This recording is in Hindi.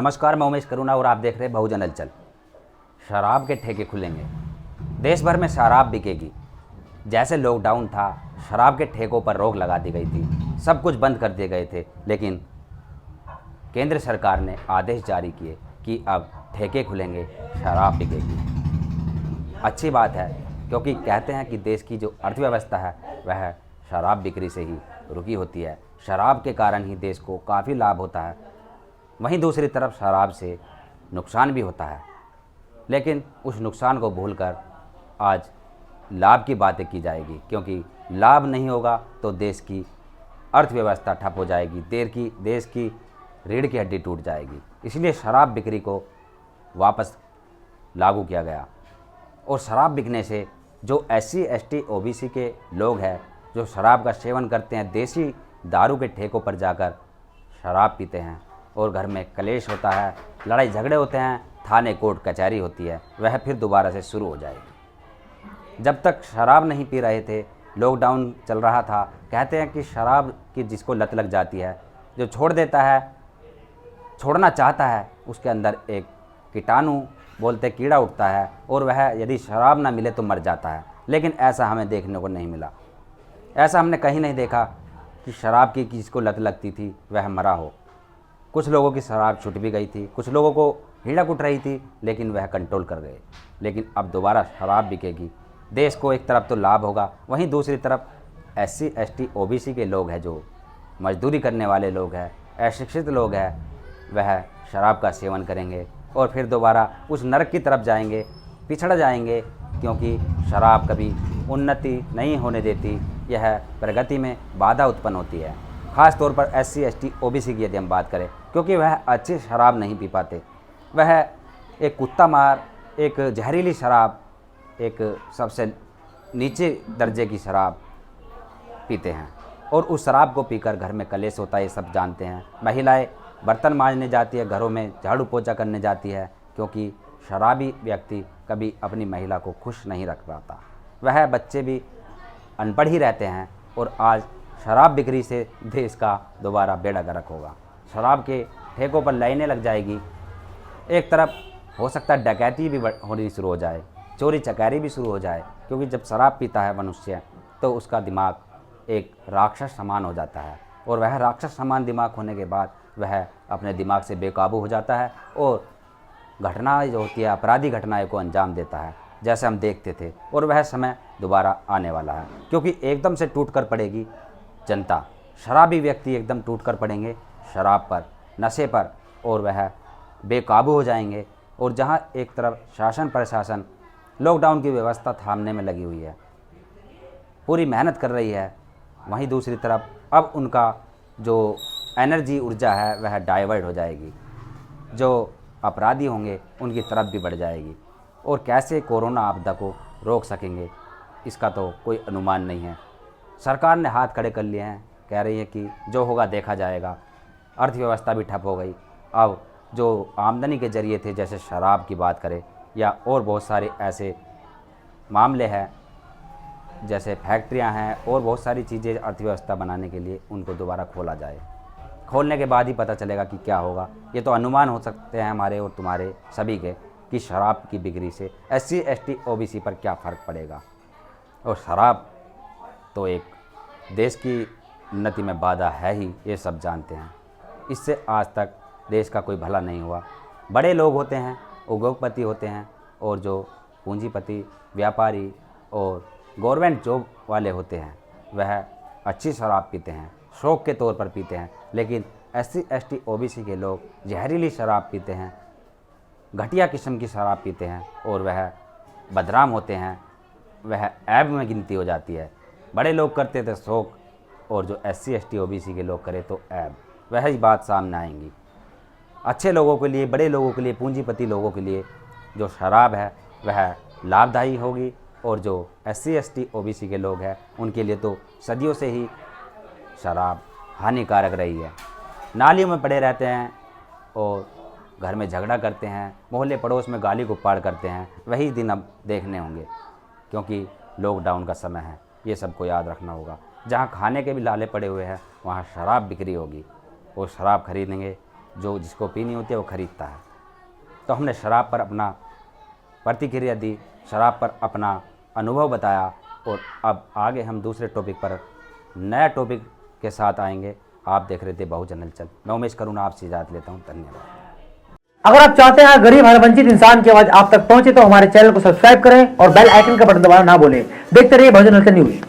नमस्कार, मैं उमेश करुणा और आप देख रहे हैं बहुजन हलचल। शराब के ठेके खुलेंगे, देश भर में शराब बिकेगी। जैसे लॉकडाउन था, शराब के ठेकों पर रोक लगा दी गई थी, सब कुछ बंद कर दिए गए थे, लेकिन केंद्र सरकार ने आदेश जारी किए कि अब ठेके खुलेंगे, शराब बिकेगी। अच्छी बात है, क्योंकि कहते हैं कि देश की जो अर्थव्यवस्था है वह शराब बिक्री से ही रुकी होती है। शराब के कारण ही देश को काफ़ी लाभ होता है। वहीं दूसरी तरफ शराब से नुकसान भी होता है, लेकिन उस नुकसान को भूलकर आज लाभ की बातें की जाएगी, क्योंकि लाभ नहीं होगा तो देश की अर्थव्यवस्था ठप हो जाएगी, देश की रीढ़ की हड्डी टूट जाएगी। इसलिए शराब बिक्री को वापस लागू किया गया। और शराब बिकने से जो SC ST OBC के लोग हैं, जो शराब का सेवन करते हैं, देसी दारू के ठेकों पर जाकर शराब पीते हैं और घर में कलेश होता है, लड़ाई झगड़े होते हैं, थाने कोर्ट कचहरी होती है, वह फिर दोबारा से शुरू हो जाएगी। जब तक शराब नहीं पी रहे थे, लॉकडाउन चल रहा था, कहते हैं कि शराब की जिसको लत लग जाती है, जो छोड़ देता है, छोड़ना चाहता है, उसके अंदर एक कीटाणु बोलते कीड़ा उठता है और वह यदि शराब ना मिले तो मर जाता है। लेकिन ऐसा हमें देखने को नहीं मिला। ऐसा हमने कहीं नहीं देखा कि शराब की जिसको लत लगती थी वह मरा हो। कुछ लोगों की शराब छूट भी गई थी, कुछ लोगों को हिड़क उठ रही थी, लेकिन वह कंट्रोल कर गए। लेकिन अब दोबारा शराब बिकेगी, देश को एक तरफ तो लाभ होगा, वहीं दूसरी तरफ SC ST OBC के लोग हैं, जो मजदूरी करने वाले लोग हैं, अशिक्षित लोग हैं, वह शराब का सेवन करेंगे और फिर दोबारा उस नरक की तरफ जाएंगे, पिछड़ जाएंगे, क्योंकि शराब कभी उन्नति नहीं होने देती, यह प्रगति में बाधा उत्पन्न होती है। ख़ास तौर पर SC ST OBC की यदि हम बात करें, क्योंकि वह अच्छी शराब नहीं पी पाते, वह एक कुत्ता मार, एक जहरीली शराब, एक सबसे नीचे दर्जे की शराब पीते हैं और उस शराब को पीकर घर में कलेश होता है, ये सब जानते हैं। महिलाएं बर्तन मांजने जाती है, घरों में झाड़ू पोछा करने जाती है, क्योंकि शराबी व्यक्ति कभी अपनी महिला को खुश नहीं रख पाता। वह बच्चे भी अनपढ़ ही रहते हैं और आज शराब बिक्री से देश का दोबारा बेड़ा गर्क होगा। शराब के ठेकों पर लाइनें लग जाएगी। एक तरफ हो सकता है डकैती भी होनी शुरू हो जाए, चोरी चकारी भी शुरू हो जाए, क्योंकि जब शराब पीता है मनुष्य तो उसका दिमाग एक राक्षस समान हो जाता है और वह राक्षस समान दिमाग होने के बाद वह अपने दिमाग से बेकाबू हो जाता है और घटनाएं जो होती है, अपराधी घटनाएं को अंजाम देता है, जैसे हम देखते थे। और वह समय दोबारा आने वाला है, क्योंकि एकदम से टूट कर पड़ेगी जनता। शराबी व्यक्ति एकदम टूट कर पड़ेंगे शराब पर, नशे पर, और वह बेकाबू हो जाएंगे। और जहां एक तरफ शासन प्रशासन लॉकडाउन की व्यवस्था थामने में लगी हुई है, पूरी मेहनत कर रही है, वहीं दूसरी तरफ अब उनका जो एनर्जी ऊर्जा है वह डाइवर्ट हो जाएगी, जो अपराधी होंगे उनकी तरफ भी बढ़ जाएगी। और कैसे कोरोना आपदा को रोक सकेंगे, इसका तो कोई अनुमान नहीं है। सरकार ने हाथ खड़े कर लिए हैं, कह रही है कि जो होगा देखा जाएगा। अर्थव्यवस्था भी ठप हो गई। अब जो आमदनी के जरिए थे, जैसे शराब की बात करें या और बहुत सारे ऐसे मामले हैं, जैसे फैक्ट्रियां हैं और बहुत सारी चीज़ें अर्थव्यवस्था बनाने के लिए, उनको दोबारा खोला जाए। खोलने के बाद ही पता चलेगा कि क्या होगा। ये तो अनुमान हो सकते हैं हमारे और तुम्हारे सभी के, कि शराब की बिक्री से SC ST OBC पर क्या फ़र्क पड़ेगा। और शराब तो एक देश की उन्नति में बाधा है ही, ये सब जानते हैं। इससे आज तक देश का कोई भला नहीं हुआ। बड़े लोग होते हैं, उद्योगपति होते हैं, और जो पूंजीपति, व्यापारी और गवर्नमेंट जॉब वाले होते हैं, वह अच्छी शराब पीते हैं, शौक़ के तौर पर पीते हैं। लेकिन SC ST OBC के लोग जहरीली शराब पीते हैं, घटिया किस्म की शराब पीते हैं और वह बदनाम होते हैं, वह ऐब में गिनती हो जाती है। बड़े लोग करते थे शौक़, और जो SC ST OBC के लोग करे तो ऐब, वह ही बात सामने आएंगी। अच्छे लोगों के लिए, बड़े लोगों के लिए, पूंजीपति लोगों के लिए जो शराब है वह लाभदायी होगी, और जो SC ST OBC के लोग हैं उनके लिए तो सदियों से ही शराब हानिकारक रही है। नालियों में पड़े रहते हैं और घर में झगड़ा करते हैं, मोहल्ले पड़ोस में गाली गुप्पाड़ करते हैं। वही दिन अब देखने होंगे, क्योंकि लॉकडाउन का समय है, ये सबको याद रखना होगा। जहाँ खाने के भी लाले पड़े हुए हैं, वहाँ शराब बिक्री होगी, वो शराब खरीदेंगे जो जिसको पीनी होती है वो खरीदता है। तो हमने शराब पर अपना प्रतिक्रिया दी, शराब पर अपना अनुभव बताया, और अब आगे हम दूसरे टॉपिक पर नया टॉपिक के साथ आएंगे। आप देख रहे थे बहुजन हलचल। मैं उमेश करुणा आपसे इजाज़त लेता हूँ। धन्यवाद। अगर आप चाहते हैं गरीब हर वंचित इंसान की आवाज आप तक पहुंचे तो हमारे चैनल को सब्सक्राइब करें और बेल आइकन का बटन दबाना ना भूलें। देखते रहिए बहुजन हलचल न्यूज।